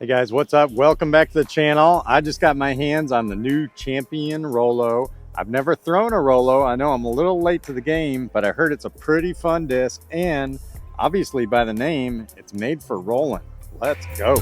Hey guys, what's up? Welcome back to the channel. I just got my hands on the new Champion Rollo. I've never thrown a Rollo. I know I'm a little late to the game, but I heard it's a pretty fun disc, and obviously by the name, it's made for rolling. Let's go.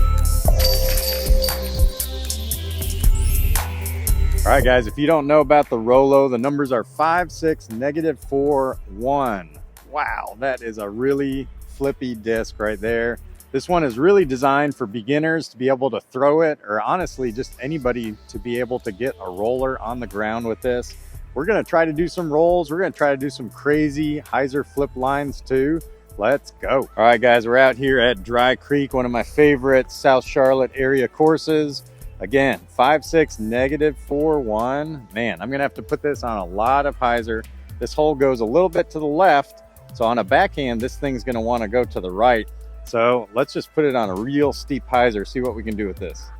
All right guys, if you don't know about the Rollo, the numbers are 5, 6, -4, 1. Wow, that is a really flippy disc right there. This one is really designed for beginners to be able to throw it, or honestly, just anybody to be able to get a roller on the ground with this. We're gonna try to do some rolls. We're gonna try to do some crazy hyzer flip lines too. Let's go. All right guys, we're out here at Dry Creek, one of my favorite South Charlotte area courses. Again, 5, 6, -4, 1. Man, I'm gonna have to put this on a lot of hyzer. This hole goes a little bit to the left, so on a backhand, this thing's gonna wanna go to the right. So let's just put it on a real steep hyzer, see what we can do with this.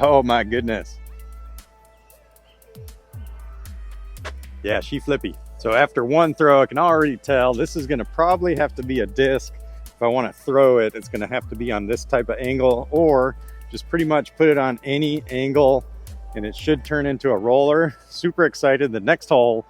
Oh my goodness. Yeah, she flippy. So after one throw, I can already tell this is gonna probably have to be a disc. If I wanna throw it, it's gonna have to be on this type of angle, or just pretty much put it on any angle and it should turn into a roller. Super excited. The next hole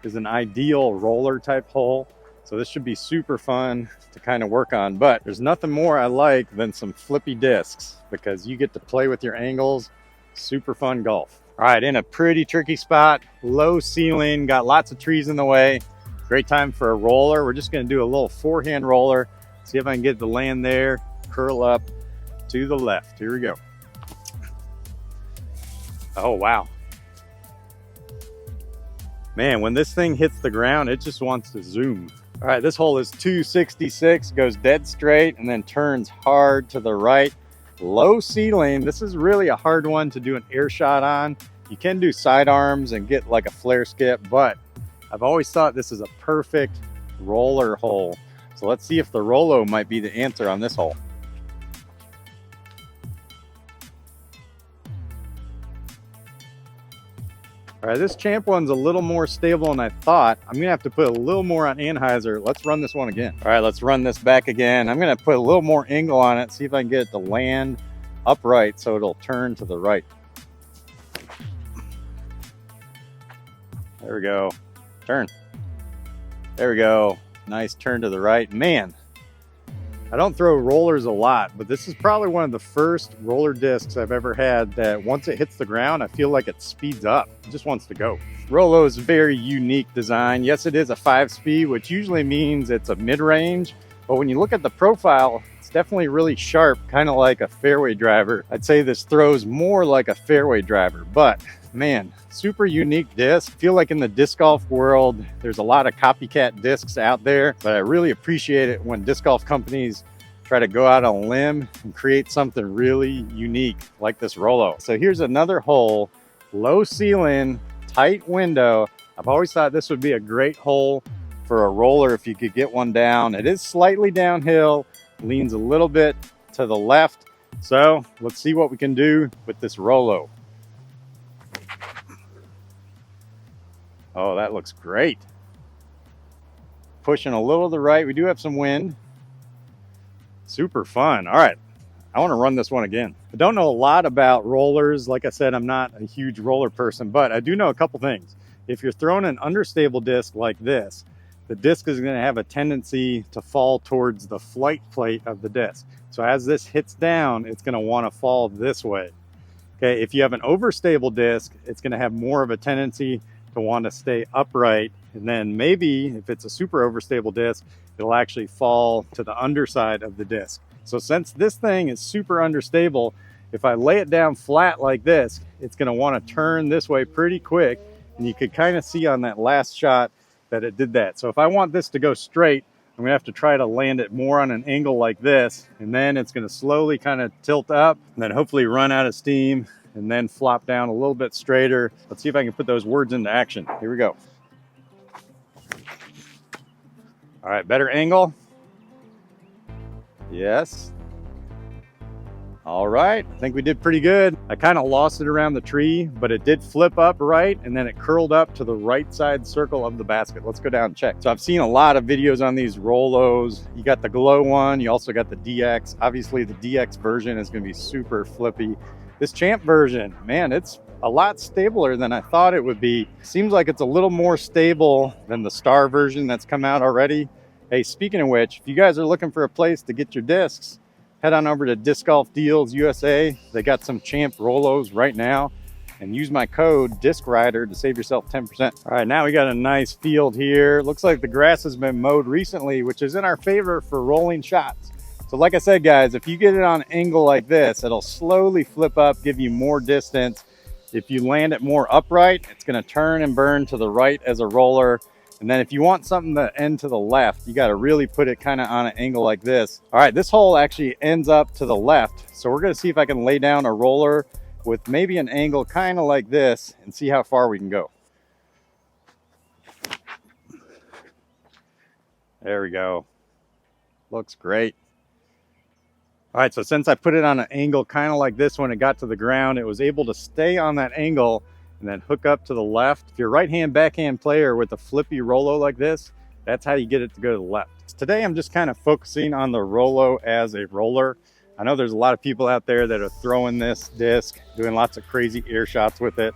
is an ideal roller type hole. So this should be super fun to kind of work on, but there's nothing more I like than some flippy discs because you get to play with your angles. Super fun golf. All right, in a pretty tricky spot, low ceiling, got lots of trees in the way. Great time for a roller. We're just gonna do a little forehand roller. See if I can get it to land there, curl up to the left. Here we go. Oh, wow. Man, when this thing hits the ground, it just wants to zoom. All right, this hole is 266, goes dead straight and then turns hard to the right. Low ceiling. This is really a hard one to do an air shot on. You can do sidearms and get like a flare skip, but I've always thought this is a perfect roller hole. So let's see if the Rollo might be the answer on this hole. All right, this Champ one's a little more stable than I thought. I'm gonna have to put a little more on anhyzer. Let's run this one again. All right, let's run this back again. I'm gonna put a little more angle on it, see if I can get it to land upright so it'll turn to the right. There we go. Turn. There we go. Nice turn to the right. Man, I don't throw rollers a lot, but this is probably one of the first roller discs I've ever had that once it hits the ground, I feel like it speeds up. It just wants to go. Rollo is a very unique design. Yes, it is a 5-speed, which usually means it's a mid-range, but when you look at the profile, it's definitely really sharp, kind of like a fairway driver. I'd say this throws more like a fairway driver, but man, super unique disc. I feel like in the disc golf world, there's a lot of copycat discs out there, but I really appreciate it when disc golf companies try to go out on a limb and create something really unique like this Rollo. So here's another hole, low ceiling, tight window. I've always thought this would be a great hole for a roller if you could get one down. It is slightly downhill, leans a little bit to the left. So let's see what we can do with this Rollo. Oh, that looks great. Pushing a little to the right. We do have some wind. Super fun. All right, I want to run this one again. I don't know a lot about rollers. Like I said, I'm not a huge roller person, but I do know a couple things. If you're throwing an understable disc like this, the disc is going to have a tendency to fall towards the flight plate of the disc. So as this hits down, it's going to want to fall this way. Okay, if you have an overstable disc, it's going to have more of a tendency to want to stay upright, and then maybe if it's a super overstable disc, it'll actually fall to the underside of the disc. So since this thing is super understable, if I lay it down flat like this, it's going to want to turn this way pretty quick, and you could kind of see on that last shot that it did that. So if I want this to go straight, I'm gonna have to try to land it more on an angle like this, and then it's going to slowly kind of tilt up and then hopefully run out of steam and then flop down a little bit straighter. Let's see if I can put those words into action. Here we go. All right, better angle. Yes. All right, I think we did pretty good. I kind of lost it around the tree, but it did flip up right, and then it curled up to the right side circle of the basket. Let's go down and check. So I've seen a lot of videos on these Rollos. You got the Glow one, you also got the DX. Obviously the DX version is gonna be super flippy. This Champ version, man, it's a lot stabler than I thought it would be. Seems like it's a little more stable than the Star version that's come out already. Hey, speaking of which, if you guys are looking for a place to get your discs, head on over to Disc Golf Deals USA. They got some Champ Rollos right now, and use my code DiscRider to save yourself 10%. All right, now we got a nice field here. Looks like the grass has been mowed recently, which is in our favor for rolling shots. So like I said, guys, if you get it on an angle like this, it'll slowly flip up, give you more distance. If you land it more upright, it's gonna turn and burn to the right as a roller. And then if you want something to end to the left, you got to really put it kind of on an angle like this. All right, this hole actually ends up to the left. So we're going to see if I can lay down a roller with maybe an angle kind of like this and see how far we can go. There we go. Looks great. All right, so since I put it on an angle kind of like this when it got to the ground, it was able to stay on that angle and then hook up to the left. If you're a right-hand, backhand player with a flippy Rollo like this, that's how you get it to go to the left. Today, I'm just kind of focusing on the Rollo as a roller. I know there's a lot of people out there that are throwing this disc, doing lots of crazy air shots with it.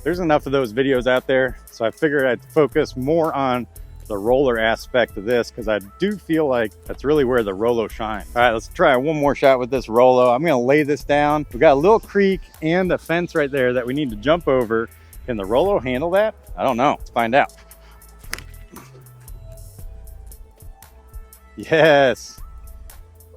There's enough of those videos out there, so I figured I'd focus more on the roller aspect of this, because I do feel like that's really where the Rollo shines. All right, let's try one more shot with this Rollo. I'm gonna lay this down. We got a little creek and a fence right there that we need to jump over. Can the Rollo handle that? I don't know. Let's find out. Yes.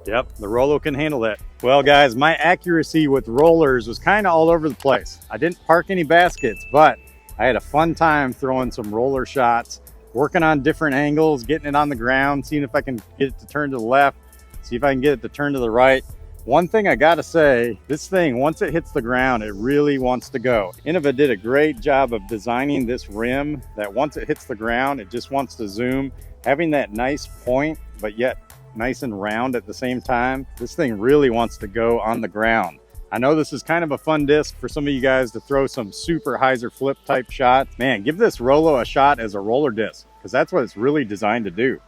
Yep, the Rollo can handle that. Well, guys, my accuracy with rollers was kind of all over the place. I didn't park any baskets, but I had a fun time throwing some roller shots, working on different angles, getting it on the ground, seeing if I can get it to turn to the left, see if I can get it to turn to the right. One thing I gotta say, this thing, once it hits the ground, it really wants to go. INNOVA did a great job of designing this rim that once it hits the ground, it just wants to zoom. Having that nice point, but yet nice and round at the same time, this thing really wants to go on the ground. I know this is kind of a fun disc for some of you guys to throw some super hyzer flip type shots. Man, give this Rollo a shot as a roller disc, because that's what it's really designed to do.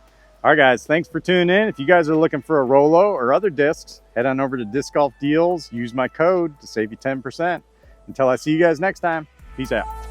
All right, guys, thanks for tuning in. If you guys are looking for a Rollo or other discs, head on over to Disc Golf Deals. Use my code to save you 10%. Until I see you guys next time, peace out.